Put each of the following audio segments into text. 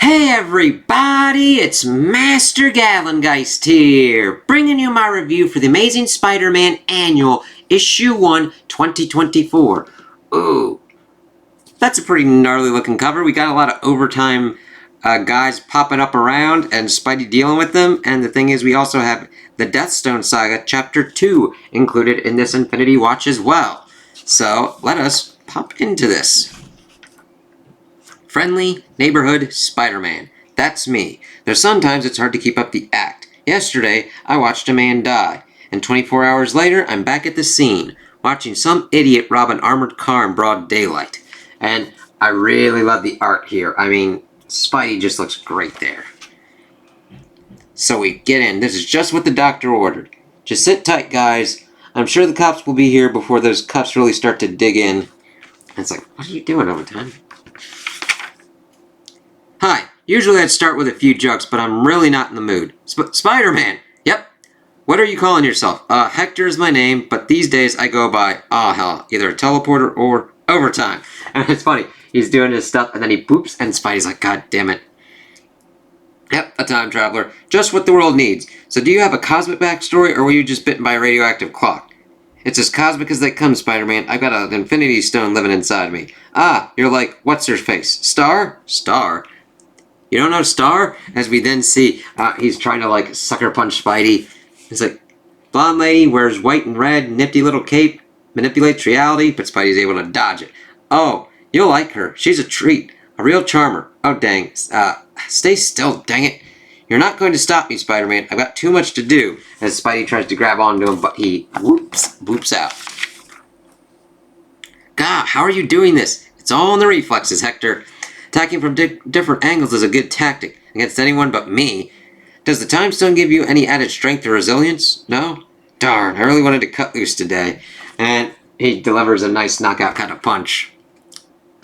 Hey everybody, it's Master Galengeist here, bringing you my review for the Amazing Spider-Man Annual Issue 1, 2024. Ooh, that's a pretty gnarly looking cover. We got a lot of overtime guys popping up around and Spidey dealing with them, and the thing is we also have the Deathstone Saga Chapter 2 included in this Infinity Watch as well. So, let us pop into this. Friendly neighborhood Spider-Man. That's me. Though sometimes it's hard to keep up the act. Yesterday, I watched a man die, and 24 hours later, I'm back at the scene, watching some idiot rob an armored car in broad daylight. And I really love the art here. I mean, Spidey just looks great there. So we get in. This is just what the doctor ordered. Just sit tight, guys. I'm sure the cops will be here before those cops really start to dig in. And it's like, what are you doing over time? Hi, usually I'd start with a few jokes, but I'm really not in the mood. Spider-Man! Yep. What are you calling yourself? Hector is my name, but these days I go by, hell, either a teleporter or overtime. And it's funny, he's doing his stuff, and then he boops, and Spidey's like, God damn it. Yep, a time traveler. Just what the world needs. So do you have a cosmic backstory, or were you just bitten by a radioactive clock? It's as cosmic as they come, Spider-Man. I've got an infinity stone living inside me. Ah, you're like, what's her face? Star? Star? You don't know Star? As we then see, he's trying to, like, sucker punch Spidey. He's like, blonde lady, wears white and red, nifty little cape, manipulates reality, but Spidey's able to dodge it. Oh, you'll like her. She's a treat. A real charmer. Oh, dang. Stay still, dang it. You're not going to stop me, Spider-Man. I've got too much to do. As Spidey tries to grab onto him, but he, whoops out. God, how are you doing this? It's all in the reflexes, Hector. Attacking from different angles is a good tactic against anyone but me. Does the time stone give you any added strength or resilience? No? Darn, I really wanted to cut loose today. And he delivers a nice knockout kind of punch.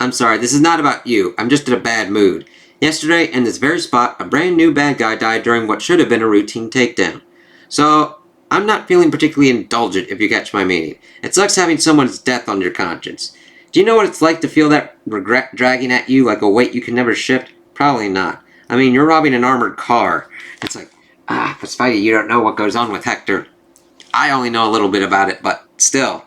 I'm sorry, this is not about you. I'm just in a bad mood. Yesterday, in this very spot, a brand new bad guy died during what should have been a routine takedown. So, I'm not feeling particularly indulgent, if you catch my meaning. It sucks having someone's death on your conscience. Do you know what it's like to feel that regret dragging at you like a weight you can never shift? Probably not. I mean, you're robbing an armored car. It's like, but Spidey, you don't know what goes on with Hector. I only know a little bit about it, but still.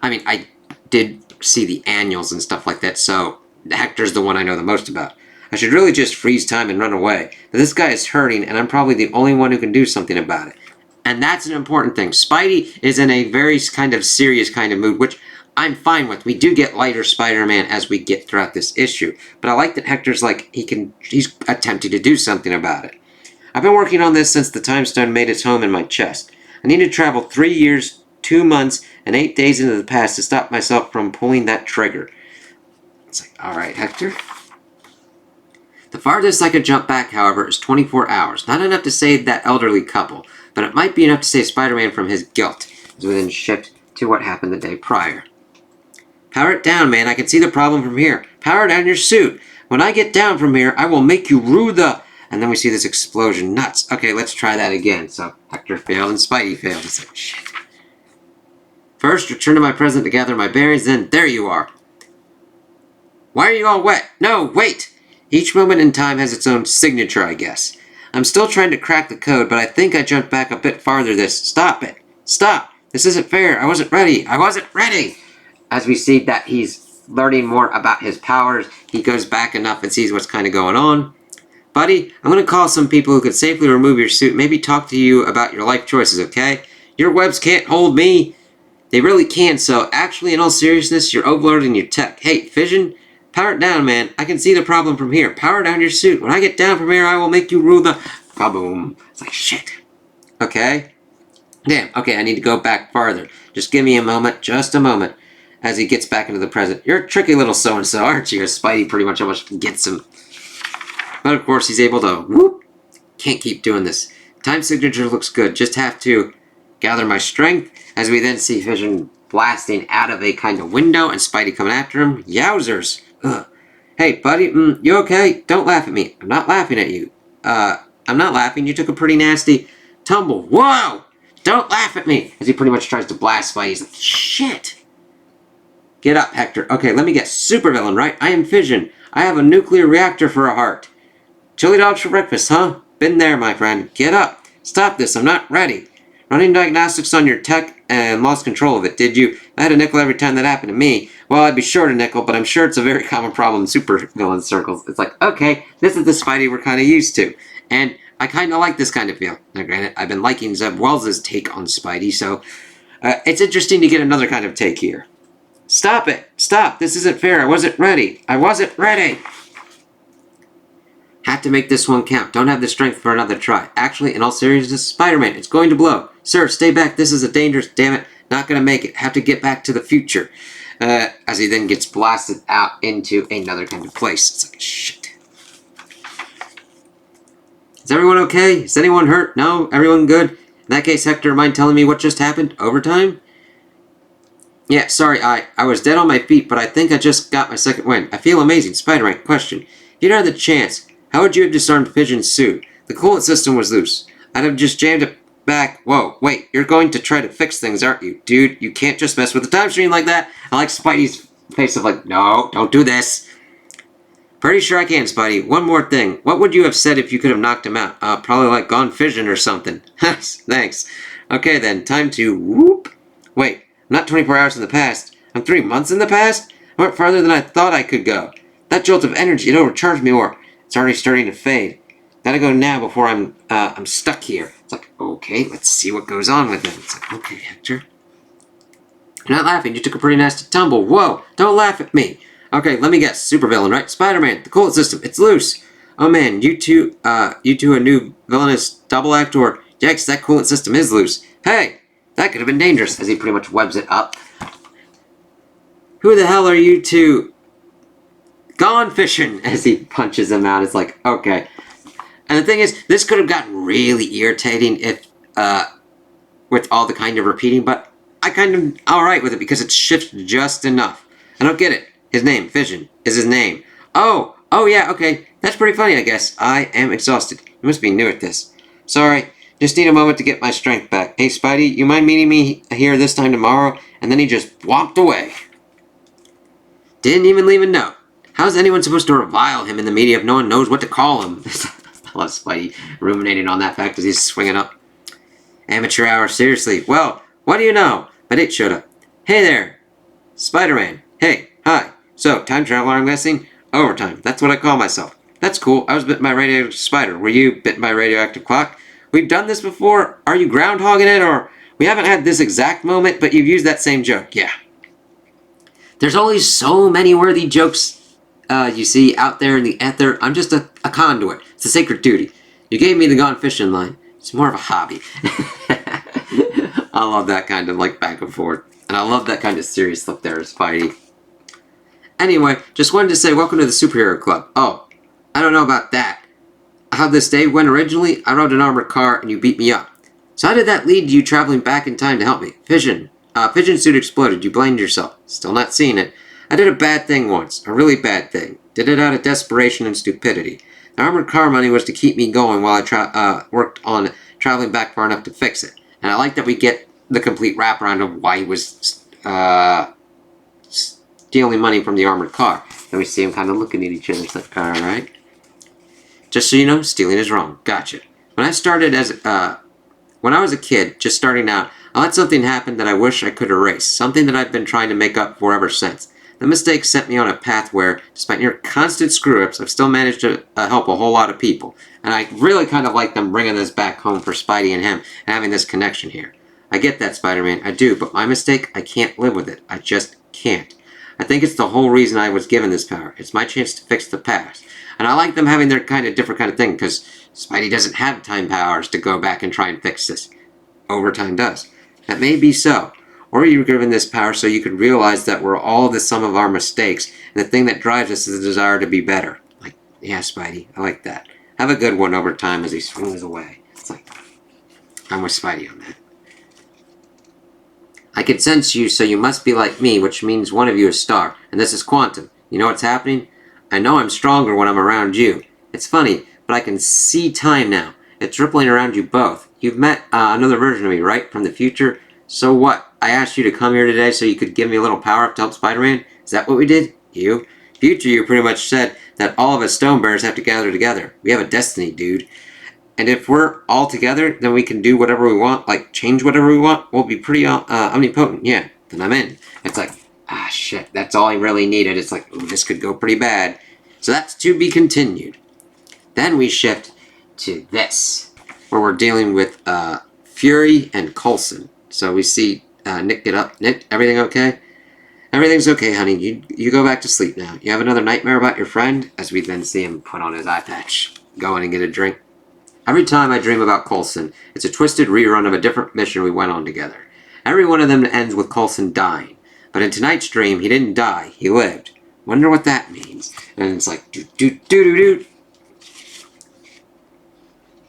I mean, I did see the annuals and stuff like that, so Hector's the one I know the most about. I should really just freeze time and run away. But this guy is hurting, and I'm probably the only one who can do something about it. And that's an important thing. Spidey is in a very kind of serious kind of mood, which I'm fine with. We do get lighter Spider-Man as we get throughout this issue. But I like that Hector's like, he's attempting to do something about it. I've been working on this since the Time Stone made its home in my chest. I need to travel 3 years, 2 months, and 8 days into the past to stop myself from pulling that trigger. It's like, alright, Hector. The farthest I could jump back, however, is 24 hours. Not enough to save that elderly couple, but it might be enough to save Spider-Man from his guilt, as we then shift to what happened the day prior. Power it down, man. I can see the problem from here. Power down your suit. When I get down from here, I will make you rue the... And then we see this explosion. Nuts. Okay, let's try that again. So, Hector failed and Spidey failed. It's like, shit. First, return to my present to gather my bearings, then there you are. Why are you all wet? No, wait! Each moment in time has its own signature, I guess. I'm still trying to crack the code, but I think I jumped back a bit farther this... Stop it! Stop! This isn't fair. I wasn't ready. I wasn't ready! As we see that he's learning more about his powers, he goes back enough and sees what's kind of going on. Buddy, I'm going to call some people who could safely remove your suit, maybe talk to you about your life choices, okay? Your webs can't hold me. They really can, so actually, in all seriousness, you're overloading your tech. Hey, Fission, power it down, man. I can see the problem from here. Power down your suit. When I get down from here, I will make you rule the... Ba-boom. It's like, shit. Okay. Damn, okay, I need to go back farther. Just give me a moment, just a moment. As he gets back into the present. You're a tricky little so-and-so, aren't you? As Spidey pretty much almost gets him. But of course, he's able to... Whoop! Can't keep doing this. Time signature looks good. Just have to gather my strength. As we then see Vision blasting out of a kind of window and Spidey coming after him. Yowzers! Ugh. Hey, buddy, you okay? Don't laugh at me. I'm not laughing at you. I'm not laughing. You took a pretty nasty tumble. Whoa! Don't laugh at me! As he pretty much tries to blast Spidey. He's like, shit! Get up, Hector. Okay, let me get supervillain, right? I am Fission. I have a nuclear reactor for a heart. Chili dogs for breakfast, huh? Been there, my friend. Get up. Stop this. I'm not ready. Running diagnostics on your tech and lost control of it, did you? I had a nickel every time that happened to me. Well, I'd be short a nickel, but I'm sure it's a very common problem in supervillain circles. It's like, okay, this is the Spidey we're kind of used to. And I kind of like this kind of feel. Now, granted, I've been liking Zeb Wells' take on Spidey, so it's interesting to get another kind of take here. Stop it! Stop! This isn't fair. I wasn't ready. I wasn't ready! Have to make this one count. Don't have the strength for another try. Actually, in all seriousness, Spider-Man, it's going to blow. Sir, stay back. This is a dangerous... Damn it. Not going to make it. Have to get back to the future. As he then gets blasted out into another kind of place. It's like, shit. Is everyone okay? Is anyone hurt? No? Everyone good? In that case, Hector, mind telling me what just happened? Overtime? Yeah, sorry, I was dead on my feet, but I think I just got my second win. I feel amazing. Spider-Man, question. If you'd had the chance, how would you have disarmed Pigeon's suit? The coolant system was loose. I'd have just jammed it back. Whoa, wait, you're going to try to fix things, aren't you? Dude, you can't just mess with the time stream like that. I like Spidey's face of like, no, don't do this. Pretty sure I can, Spidey. One more thing. What would you have said if you could have knocked him out? Probably like gone fission or something. Thanks. Okay then, time to whoop. Wait, I'm not 24 hours in the past. I'm 3 months in the past? I went farther than I thought I could go. That jolt of energy, it overcharged me more. It's already starting to fade. Gotta go now before I'm stuck here. It's like, okay, let's see what goes on with it. It's like, okay, Hector. You're not laughing, you took a pretty nasty tumble. Whoa, don't laugh at me. Okay, let me guess. Supervillain, right? Spider-Man, the coolant system, it's loose. Oh man, you two a new villainous double act, or yikes, that coolant system is loose. Hey, that could have been dangerous, as he pretty much webs it up. Who the hell are you two? Gone fishing, as he punches him out. It's like, okay. And the thing is, this could have gotten really irritating if, with all the kind of repeating, but I kind of alright with it because it shifts just enough. I don't get it. His name, Fission, is his name. Oh yeah, okay. That's pretty funny, I guess. I am exhausted. You must be new at this. Sorry, just need a moment to get my strength back. Hey, Spidey, you mind meeting me here this time tomorrow? And then he just walked away. Didn't even leave a note. How's anyone supposed to revile him in the media if no one knows what to call him? I love Spidey ruminating on that fact as he's swinging up. Amateur hour, seriously. Well, what do you know? My date showed up. Hey there. Spider-Man. Hey, hi. So, time traveler, I'm guessing? Overtime. That's what I call myself. That's cool. I was bitten by a radioactive spider. Were you bitten by a radioactive clock? We've done this before. Are you groundhogging it? Or we haven't had this exact moment, but you've used that same joke. Yeah. There's always so many worthy jokes you see out there in the ether. I'm just a conduit. It's a sacred duty. You gave me the gone fishing line. It's more of a hobby. I love that kind of like back and forth. And I love that kind of serious look there as Spidey. Anyway, just wanted to say welcome to the Superhero Club. Oh, I don't know about that. How this day went originally, I rode an armored car and you beat me up. So how did that lead to you traveling back in time to help me? Fission suit exploded. You blamed yourself. Still not seeing it. I did a bad thing once. A really bad thing. Did it out of desperation and stupidity. The armored car money was to keep me going while I worked on traveling back far enough to fix it. And I like that we get the complete wraparound of why he was stealing money from the armored car. And we see him kind of looking at each other. It's like, alright. Just so you know, stealing is wrong. Gotcha. When I was a kid, just starting out, I let something happen that I wish I could erase. Something that I've been trying to make up for ever since. The mistake sent me on a path where, despite near constant screw-ups, I've still managed to help a whole lot of people. And I really kind of like them bringing this back home for Spidey and him, and having this connection here. I get that, Spider-Man, I do, but my mistake, I can't live with it. I just can't. I think it's the whole reason I was given this power. It's my chance to fix the past. And I like them having their kind of different kind of thing, because Spidey doesn't have time powers to go back and try and fix this. Overtime does. That may be so. Or you were given this power so you could realize that we're all the sum of our mistakes, and the thing that drives us is the desire to be better. Like, yeah, Spidey, I like that. Have a good one over time as he swings away. It's like, I'm with Spidey on that. I can sense you, so you must be like me, which means one of you is Star, and this is Quantum. You know what's happening? I know I'm stronger when I'm around you. It's funny, but I can see time now. It's rippling around you both. You've met another version of me, right? From the future? So what? I asked you to come here today so you could give me a little power up to help Spider-Man? Is that what we did? You Future you pretty much said that all of us stone bears have to gather together. We have a destiny, dude. And if we're all together, then we can do whatever we want, like change whatever we want. We'll be pretty omnipotent. Yeah, then I'm in. It's like, shit, that's all he really needed. It's like, ooh, this could go pretty bad. So that's to be continued. Then we shift to this, where we're dealing with Fury and Coulson. So we see Nick get up. Nick, everything okay? Everything's okay, honey. You go back to sleep now. You have another nightmare about your friend? As we then see him put on his eye patch, go in and get a drink. Every time I dream about Coulson, it's a twisted rerun of a different mission we went on together. Every one of them ends with Coulson dying. But in tonight's dream, he didn't die, he lived. Wonder what that means. And it's like, do.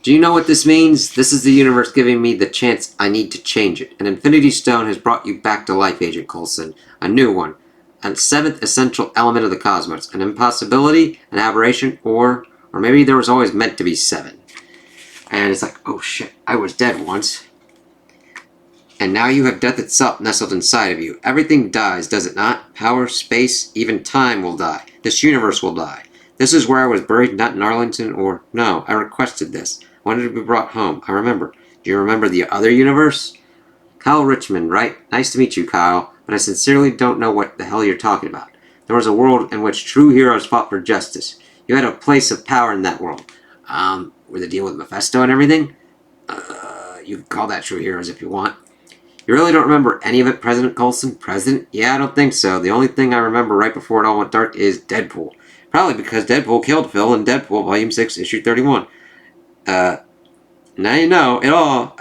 Do you know what this means? This is the universe giving me the chance I need to change it. An Infinity Stone has brought you back to life, Agent Coulson. A new one. A seventh essential element of the cosmos. An impossibility, an aberration, or maybe there was always meant to be 7. And it's like, oh shit, I was dead once. And now you have death itself nestled inside of you. Everything dies, does it not? Power, space, even time will die. This universe will die. This is where I was buried, not in Arlington, or... No, I requested this. I wanted to be brought home. I remember. Do you remember the other universe? Kyle Richmond, right? Nice to meet you, Kyle. But I sincerely don't know what the hell you're talking about. There was a world in which true heroes fought for justice. You had a place of power in that world. With the deal with Mephisto and everything? You can call that true heroes if you want. You really don't remember any of it, President Coulson? President? Yeah, I don't think so. The only thing I remember right before it all went dark is Deadpool. Probably because Deadpool killed Phil in Deadpool Volume 6, Issue 31. Now you know it all.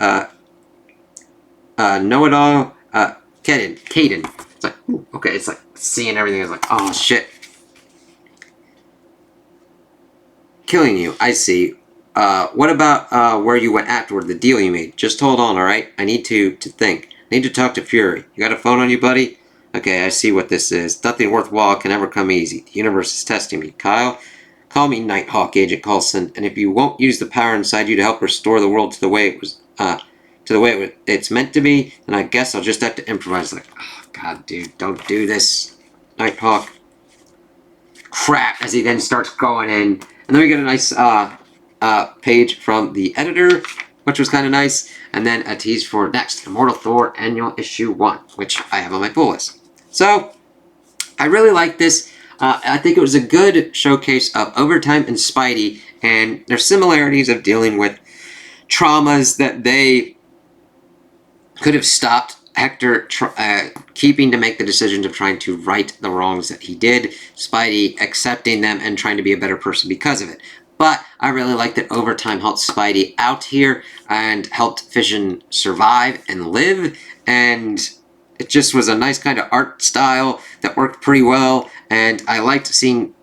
Know it all. Caden. It's like, ooh, okay, it's like seeing everything is like, oh shit. Killing you, I see. What about where you went afterward, the deal you made? Just hold on, alright? I need to think. I need to talk to Fury. You got a phone on you, buddy? Okay, I see what this is. Nothing worthwhile can ever come easy. The universe is testing me. Kyle, call me Nighthawk, Agent Coulson, and if you won't use the power inside you to help restore the world to the way it was, it's meant to be, then I guess I'll just have to improvise. Like, oh god, dude, don't do this, Nighthawk. Crap! As he then starts going in, and then we get a nice page from the editor, which was kind of nice, and then a tease for next, Immortal Thor Annual Issue 1, which I have on my pull list. So, I really like this. I think it was a good showcase of Overtime and Spidey, and their similarities of dealing with traumas that they could have stopped Hector keeping to make the decisions of trying to right the wrongs that he did, Spidey accepting them and trying to be a better person because of it. But I really like that Overtime helped Spidey out here and helped Vision survive and live, and it just was a nice kind of art style that worked pretty well, and I liked seeing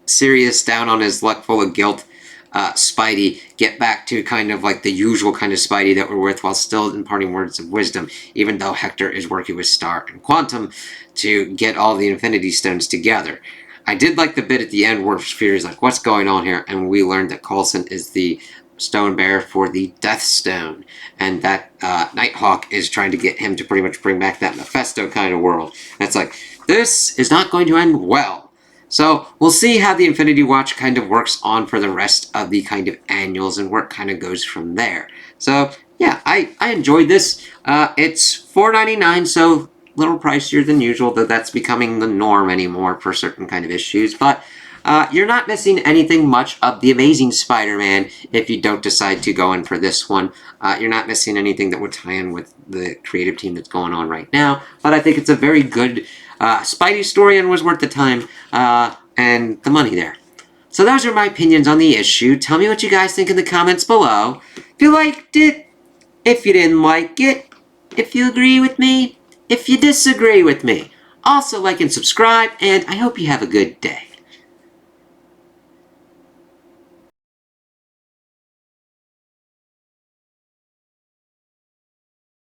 Sirius down on his luck full of guilt Spidey get back to kind of like the usual kind of Spidey that we're with while still imparting words of wisdom, even though Hector is working with Star and Quantum to get all the Infinity Stones together. I did like the bit at the end where Fury's like, what's going on here? And we learned that Coulson is the stone bearer for the Death Stone, and that Nighthawk is trying to get him to pretty much bring back that Mephisto kind of world. And it's like, this is not going to end well. So we'll see how the Infinity Watch kind of works on for the rest of the kind of annuals and where it kind of goes from there. So yeah, I enjoyed this. It's $4.99, so a little pricier than usual, though that's becoming the norm anymore for certain kind of issues. But you're not missing anything much of The Amazing Spider-Man if you don't decide to go in for this one. You're not missing anything that would tie in with the creative team that's going on right now. But I think it's a very good Spidey story and was worth the time and the money there. So those are my opinions on the issue. Tell me what you guys think in the comments below. If you liked it, if you didn't like it, if you agree with me, if you disagree with me. Also like and subscribe, and I hope you have a good day.